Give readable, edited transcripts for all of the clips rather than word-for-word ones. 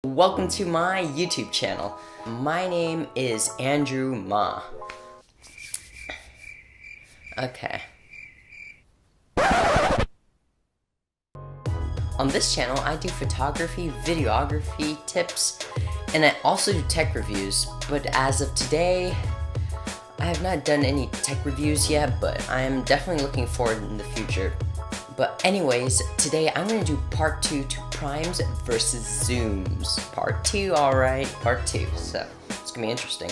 Welcome to my YouTube channel. My name is Andrew Ma. Okay. On this channel, I do photography, videography tips, and I also do tech reviews. But as of today, I have not done any tech reviews yet, but I am definitely looking forward in the future. But anyways, today I'm going to do part 2 to primes versus zooms. Part 2, alright, part 2, so it's going to be interesting.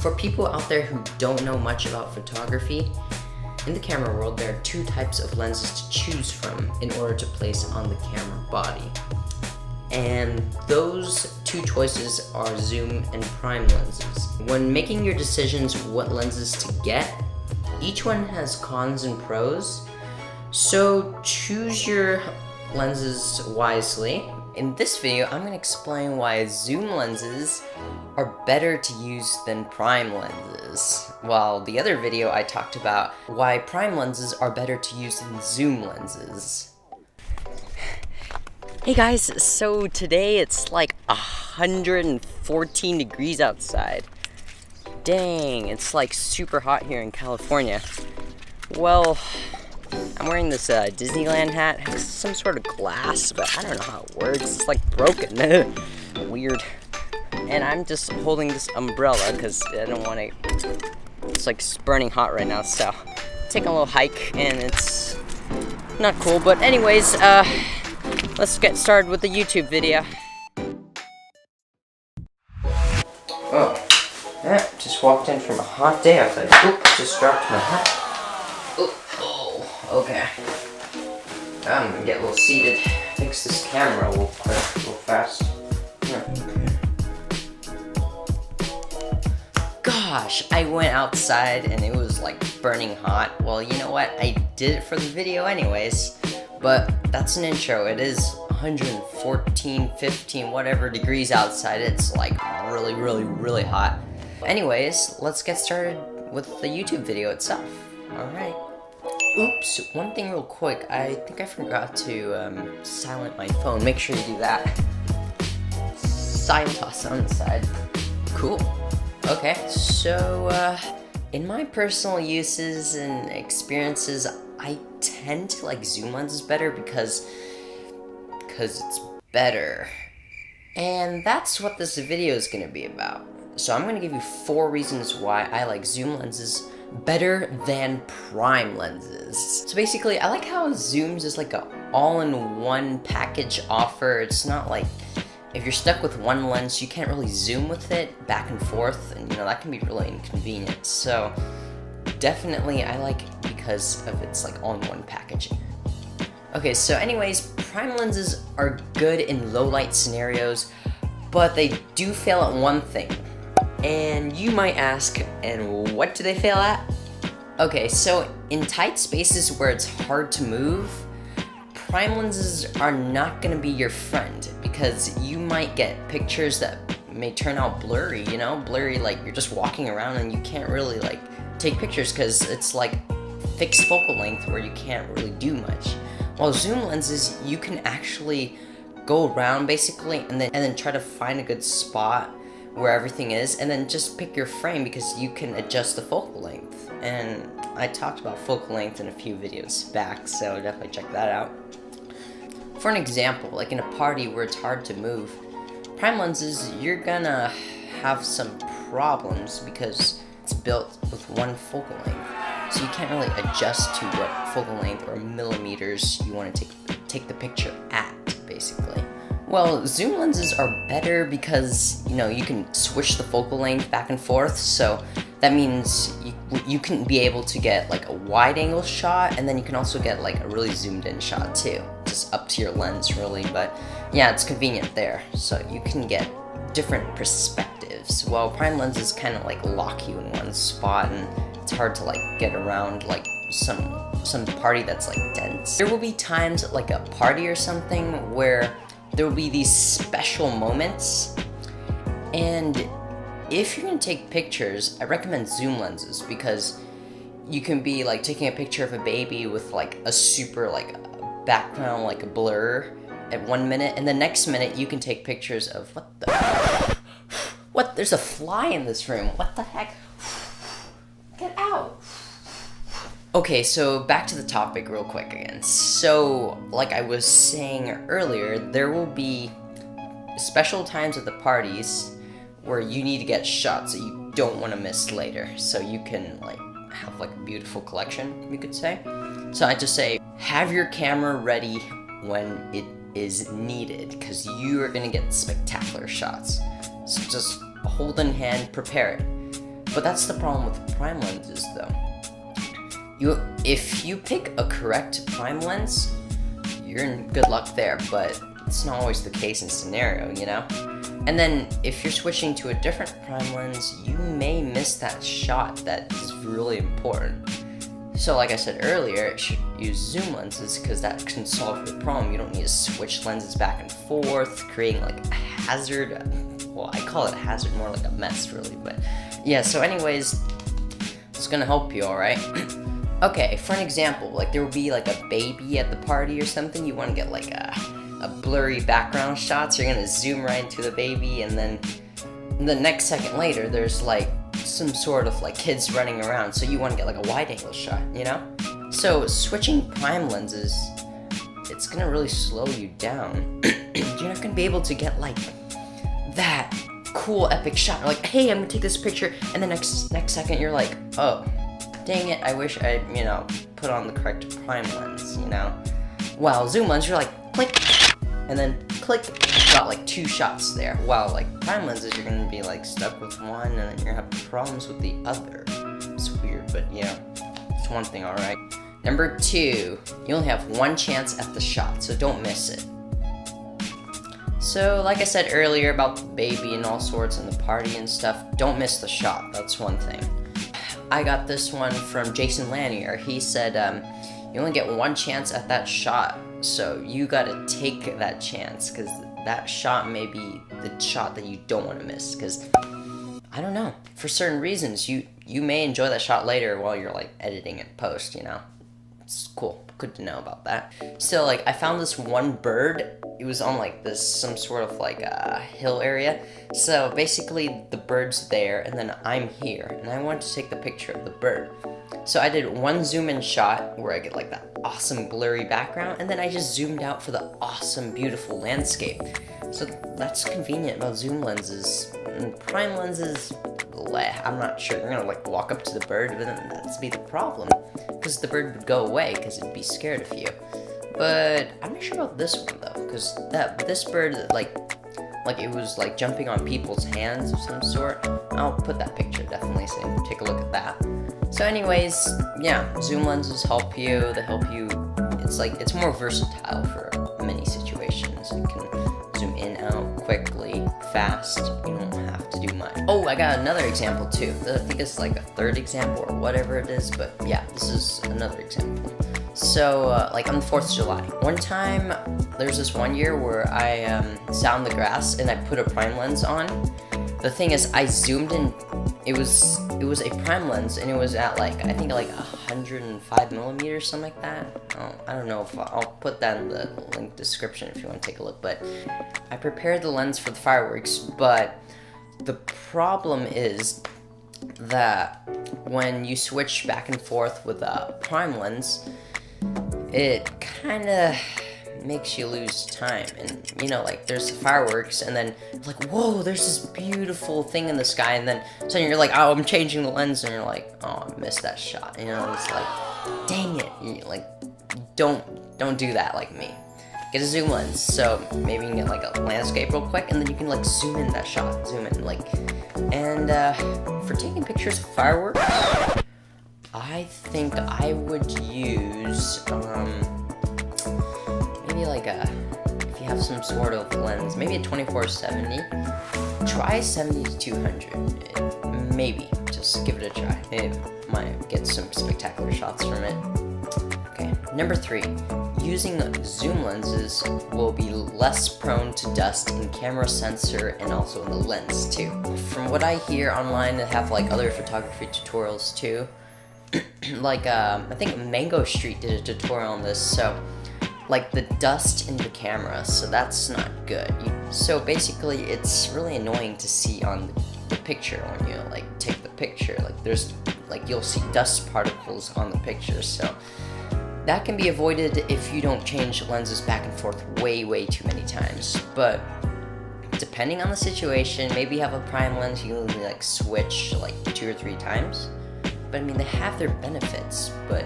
For people out there who don't know much about photography, in the camera world there are two types of lenses to choose from in order to place on the camera body. And those two choices are zoom and prime lenses. When making your decisions what lenses to get, each one has cons and pros. So choose your lenses wisely. In this video, I'm going to explain why zoom lenses are better to use than prime lenses. While the other video I talked about why prime lenses are better to use than zoom lenses. Hey guys, so today it's like 114 degrees outside. Dang, it's like super hot here in California. Well, I'm wearing this Disneyland hat. It has some sort of glass, but I don't know how it works. It's like broken. Weird. And I'm just holding this umbrella because I don't want to... It's like burning hot right now, so... Taking a little hike, and it's not cool. But anyways, let's get started with the YouTube video. Oh, yeah, just walked in from a hot day outside. Oop, just dropped my hat. Okay, I'm gonna get a little seated, fix this camera a little quick, a little fast. Gosh, I went outside and it was like burning hot. Well, you know what, I did it for the video anyways, but that's an intro. It is 114, 15, whatever degrees outside. It's like really hot. Anyways, let's get started with the YouTube video itself. Alright. Oops, one thing real quick, I think I forgot to silent my phone. Make sure you do that. Silent toss on the side. Cool. Okay, so in my personal uses and experiences, I tend to like zoom lenses better because it's better. And that's what this video is going to be about. So I'm going to give you 4 reasons why I like zoom lenses better than prime lenses. So basically, I like how zooms is like a all-in-one package offer. It's not like if you're stuck with one lens, you can't really zoom with it back and forth, and you know that can be really inconvenient. So definitely I like it because of its like all-in-one packaging. Okay, so anyways, prime lenses are good in low light scenarios, but they do fail at one thing. And you might ask, and what do they fail at? Okay, so in tight spaces where it's hard to move, prime lenses are not going to be your friend because you might get pictures that may turn out blurry, you know? Blurry, like you're just walking around and you can't really like take pictures because it's like fixed focal length where you can't really do much. While zoom lenses, you can actually go around basically and then try to find a good spot where everything is, and then just pick your frame because you can adjust the focal length. And I talked about focal length in a few videos back, so definitely check that out. For an example, like in a party where it's hard to move, prime lenses, you're gonna have some problems because it's built with one focal length. So you can't really adjust to what focal length or millimeters you want to take the picture at, basically. Well, zoom lenses are better because, you know, you can switch the focal length back and forth, so that means you can be able to get like a wide angle shot, and then you can also get like a really zoomed in shot too. Just up to your lens really, but yeah, it's convenient there, so you can get different perspectives. While prime lenses kind of like lock you in one spot, and it's hard to like get around like some party that's like dense. There will be times like a party or something where there will be these special moments, and if you're gonna take pictures, I recommend zoom lenses because you can be like taking a picture of a baby with like a super like background like a blur, at 1 minute, and the next minute you can take pictures of what? There's a fly in this room. What the heck? Get out. Okay, so back to the topic real quick again. So, like I was saying earlier, there will be special times at the parties where you need to get shots that you don't want to miss later, so you can like have like a beautiful collection, you could say. So I just say, have your camera ready when it is needed, because you are gonna get spectacular shots. So just hold in hand, prepare it. But that's the problem with prime lenses though. If you pick a correct prime lens, you're in good luck there, but it's not always the case in scenario, you know? And then if you're switching to a different prime lens, you may miss that shot that is really important. So like I said earlier, you should use zoom lenses because that can solve the problem. You don't need to switch lenses back and forth, creating like a hazard. Well, I call it a hazard, more like a mess really, but yeah, so anyways, it's gonna help you, alright? Okay, for an example, like there will be like a baby at the party or something, you want to get like a blurry background shot, so you're gonna zoom right into the baby, and then the next second later there's like some sort of like kids running around, so you want to get like a wide angle shot, you know? So switching prime lenses, it's gonna really slow you down. You're not gonna be able to get like that cool epic shot, like, hey, I'm gonna take this picture, and the next second you're like, oh, dang it, I wish I, put on the correct prime lens, you know? While zoom lens, you're like, click, and then click, got like 2 shots there. While like prime lenses, you're gonna be like stuck with one, and then you're gonna have problems with the other. It's weird, but yeah, it's one thing, alright? Number 2, you only have 1 chance at the shot, so don't miss it. So, like I said earlier about the baby and all sorts and the party and stuff, don't miss the shot, that's one thing. I got this one from Jason Lanier. He said, you only get 1 chance at that shot, so you gotta take that chance, because that shot may be the shot that you don't want to miss, because, I don't know, for certain reasons, you may enjoy that shot later while you're, like, editing it post, you know? It's cool, good to know about that. So, like, I found this one bird. It was on, like, some sort of, like, hill area. So, basically, the bird's there, and then I'm here, and I wanted to take the picture of the bird. So I did one zoom-in shot where I get, like, that awesome blurry background, and then I just zoomed out for the awesome, beautiful landscape. So that's convenient about zoom lenses. And prime lenses, I'm not sure. You're gonna, like, walk up to the bird, but then that'd be the problem, because the bird would go away, because it'd be scared of you. But I'm not sure about this one, though, because this bird, like it was, like, jumping on people's hands of some sort. I'll put that picture, definitely, so take a look at that. So anyways, yeah, zoom lenses help you, they help you, it's more versatile for many situations. You can zoom in, out, quickly, fast, you don't have to do much. Oh, I got another example too. I think it's like a third example or whatever it is, but yeah, this is another example. So, like on the 4th of July, one time, there's this one year where I sat on the grass and I put a prime lens on. The thing is, I zoomed in, it was a prime lens, and it was at like, I think like 105 millimeters, something like that. I don't know if I'll put that in the link description if you want to take a look, but I prepared the lens for the fireworks, but the problem is that when you switch back and forth with a prime lens, it kind of makes you lose time. And like there's fireworks, and then like, whoa, there's this beautiful thing in the sky, and then suddenly you're like, oh, I'm changing the lens, and you're like, oh, I missed that shot. It's like, dang it. Don't do that like me. Get a zoom lens, so maybe you can get like a landscape real quick, and then you can like zoom in that shot, and for taking pictures of fireworks, I think I would use, maybe like if you have some sort of lens, maybe a 24-70, try 70 to 200, maybe, just give it a try, it might get some spectacular shots from it. Okay, number 3, using zoom lenses will be less prone to dust in camera sensor and also in the lens too. From what I hear online, they have like other photography tutorials too. Like, I think Mango Street did a tutorial on this, so like the dust in the camera, so that's not good. So basically, it's really annoying to see on the picture when you like take the picture. Like there's like you'll see dust particles on the picture, so that can be avoided if you don't change lenses back and forth way too many times. But depending on the situation, maybe you have a prime lens, you only like switch like 2 or 3 times. But I mean, they have their benefits. But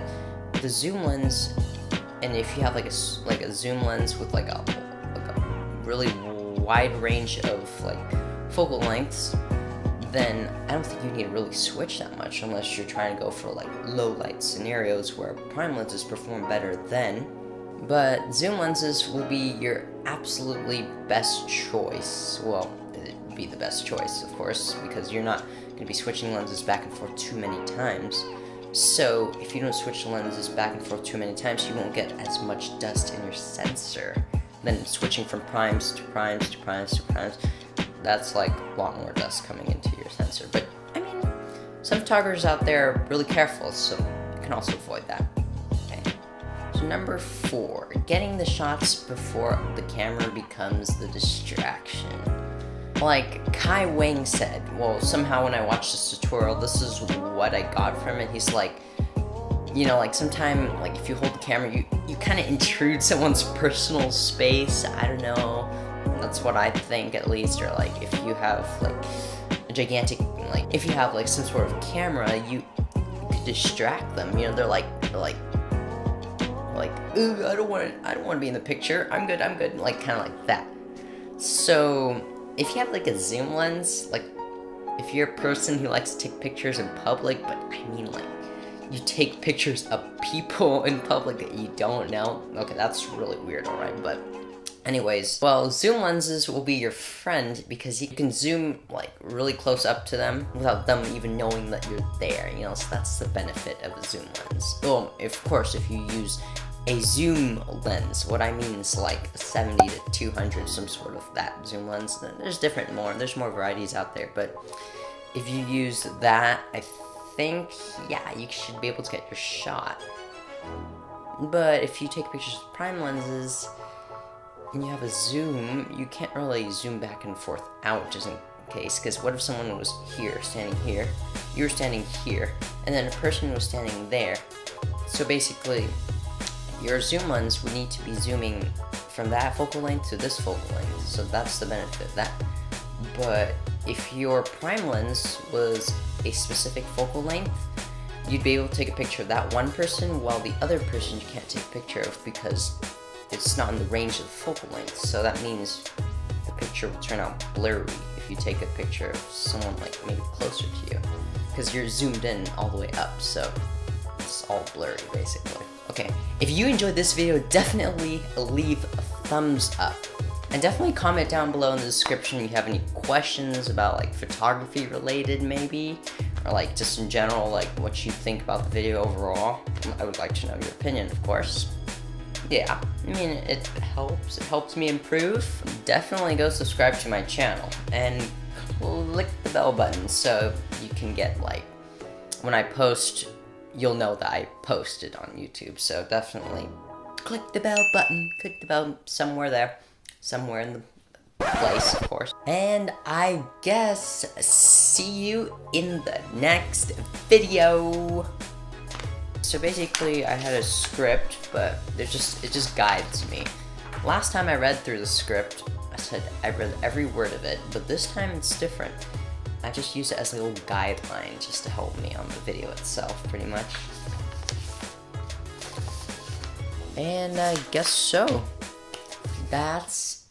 the zoom lens, and if you have like a zoom lens with like a really wide range of like focal lengths, then I don't think you need to really switch that much unless you're trying to go for like low light scenarios where prime lenses perform better then. But zoom lenses will be your absolutely best choice. Well, it would be the best choice, of course, because you're not going to be switching lenses back and forth too many times. So if you don't switch the lenses back and forth too many times, you won't get as much dust in your sensor. Then switching from primes to primes to primes to primes, that's like a lot more dust coming into your sensor. But I mean, some photographers out there are really careful, so you can also avoid that. Okay. So number 4, getting the shots before the camera becomes the distraction. Like Kai Wang said, well, somehow when I watched this tutorial, this is what I got from it. He's like, you know, like sometime, like if you hold the camera, you kind of intrude someone's personal space. I don't know. That's what I think, at least. Or like if you have like a gigantic, like if you have like some sort of camera, you could distract them. You know, they're like, ooh, I don't want to be in the picture. I'm good. Like kind of like that. So if you have like a zoom lens, like if you're a person who likes to take pictures in public, but I mean like you take pictures of people in public that you don't know, okay, that's really weird, alright, but anyways, well, zoom lenses will be your friend because you can zoom like really close up to them without them even knowing that you're there, you know, so that's the benefit of a zoom lens. Well, of course, if you use a zoom lens, what I mean is like 70 to 200, some sort of that zoom lens. There's more varieties out there, but if you use that, I think, yeah, you should be able to get your shot. But if you take pictures with prime lenses and you have a zoom, you can't really zoom back and forth out just in case, because what if someone was here, standing here, you were standing here, and then a person was standing there. So basically, your zoom lens would need to be zooming from that focal length to this focal length, so that's the benefit of that. But if your prime lens was a specific focal length, you'd be able to take a picture of that one person, while the other person you can't take a picture of because it's not in the range of the focal length. So that means the picture will turn out blurry if you take a picture of someone like maybe closer to you, because you're zoomed in all the way up, so it's all blurry basically. Okay, if you enjoyed this video, definitely leave a thumbs up. And definitely comment down below in the description if you have any questions about like photography related maybe, or like just in general, like what you think about the video overall. I would like to know your opinion, of course. Yeah, I mean, it helps me improve. Definitely go subscribe to my channel and click the bell button so you can get like, when I post, you'll know that I posted on YouTube. So definitely click the bell button, click the bell somewhere there. Somewhere in the place, of course. And I guess see you in the next video. So basically, I had a script, but it just guides me. Last time I read through the script, I read every word of it, but this time it's different. I just use it as a little guideline just to help me on the video itself, pretty much. And I guess so. That's